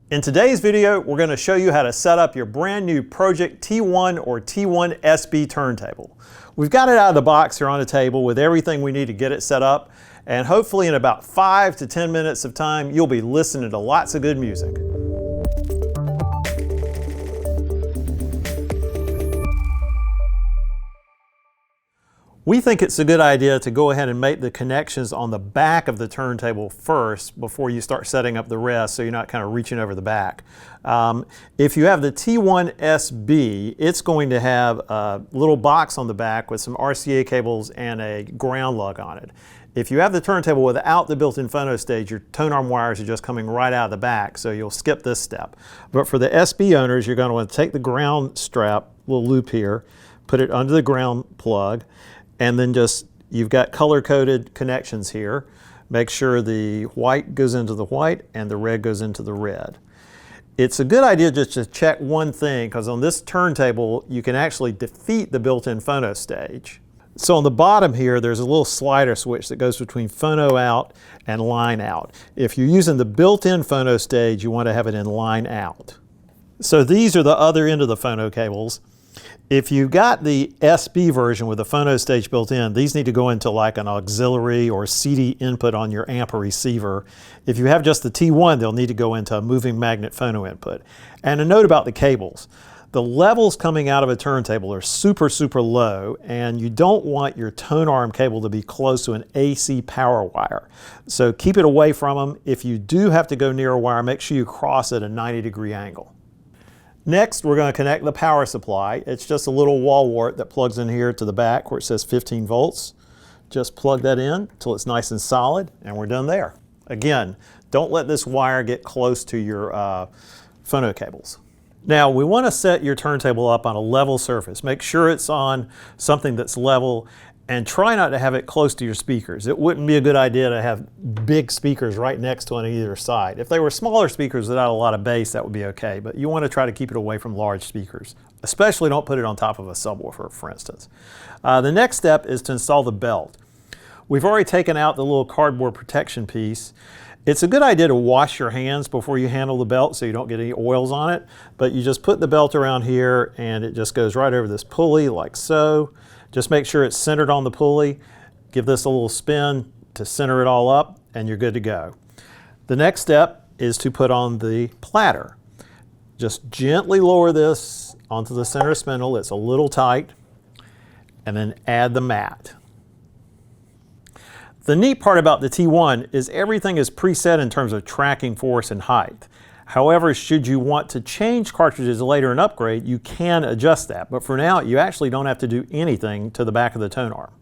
In today's video, we're going to show you how to set up your brand new Pro-Ject T1 or T1 SB turntable. We've got it out of the box here on the table with everything we need to get it set up, and hopefully in about 5 to 10 minutes of time, you'll be listening to lots of good music. We think it's a good idea to go ahead and make the connections on the back of the turntable first before you start setting up the rest, so you're not kind of reaching over the back. If you have the T1 SB, it's going to have a little box on the back with some RCA cables and a ground lug on it. If you have the turntable without the built-in phono stage, your tone arm wires are just coming right out of the back, so you'll skip this step. But for the SB owners, you're going to want to take the ground strap, little loop here, put it under the ground plug, and then you've got color-coded connections here. Make sure the white goes into the white and the red goes into the red. It's a good idea just to check one thing, because on this turntable, you can actually defeat the built-in phono stage. So on the bottom here, there's a little slider switch that goes between phono out and line out. If you're using the built-in phono stage, you want to have it in line out. So these are the other end of the phono cables. If you've got the SB version with the phono stage built in, these need to go into like an auxiliary or CD input on your amp or receiver. If you have just the T1, they'll need to go into a moving magnet phono input. And a note about the cables. The levels coming out of a turntable are super, super low, and you don't want your tone arm cable to be close to an AC power wire. So keep it away from them. If you do have to go near a wire, make sure you cross at a 90-degree angle. Next, we're going to connect the power supply. It's just a little wall wart that plugs in here to the back where it says 15 volts. Just plug that in until it's nice and solid, and we're done there. Again, don't let this wire get close to your phono cables. Now, we want to set your turntable up on a level surface. Make sure it's on something that's level, and try not to have it close to your speakers. It wouldn't be a good idea to have big speakers right next to on either side. If they were smaller speakers without a lot of bass, that would be okay, but you want to try to keep it away from large speakers. Especially don't put it on top of a subwoofer, for instance. The next step is to install the belt. We've already taken out the little cardboard protection piece. It's a good idea to wash your hands before you handle the belt so you don't get any oils on it, but you just put the belt around here and it just goes right over this pulley like so. Just make sure it's centered on the pulley. Give this a little spin to center it all up, and you're good to go. The next step is to put on the platter. Just gently lower this onto the center spindle. It's a little tight, and then add the mat. The neat part about the T1 is everything is preset in terms of tracking force and height. However, should you want to change cartridges later and upgrade, you can adjust that. But for now, you actually don't have to do anything to the back of the tone arm.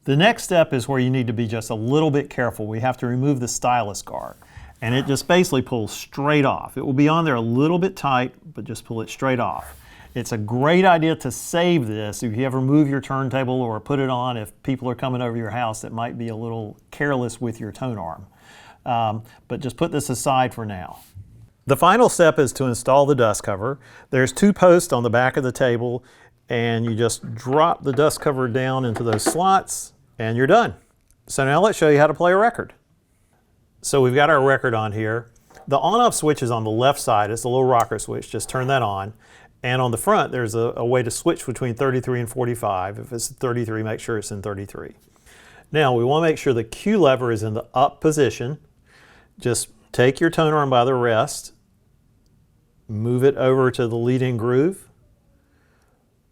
The next step is where you need to be just a little bit careful. We have to remove the stylus guard. And it just basically pulls straight off. It will be on there a little bit tight, but just pull it straight off. It's a great idea to save this if you ever move your turntable or put it on if people are coming over your house that might be a little careless with your tone arm. But just put this aside for now. The final step is to install the dust cover. There's 2 posts on the back of the table, and you just drop the dust cover down into those slots, and you're done. So now let's show you how to play a record. So we've got our record on here. The on-off switch is on the left side. It's a little rocker switch. Just turn that on. And on the front, there's a way to switch between 33 and 45. If it's 33, make sure it's in 33. Now, we want to make sure the Q lever is in the up position. Just take your tone arm by the wrist, move it over to the leading groove,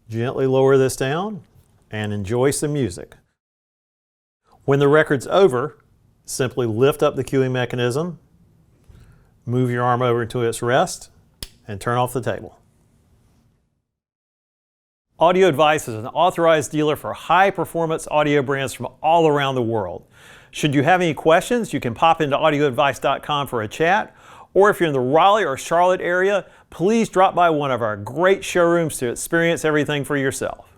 gently lower this down, and enjoy some music. When the record's over, simply lift up the cueing mechanism, move your arm over to its rest, and turn off the table. Audio Advice is an authorized dealer for high-performance audio brands from all around the world. Should you have any questions, you can pop into audioadvice.com for a chat, or if you're in the Raleigh or Charlotte area, please drop by one of our great showrooms to experience everything for yourself.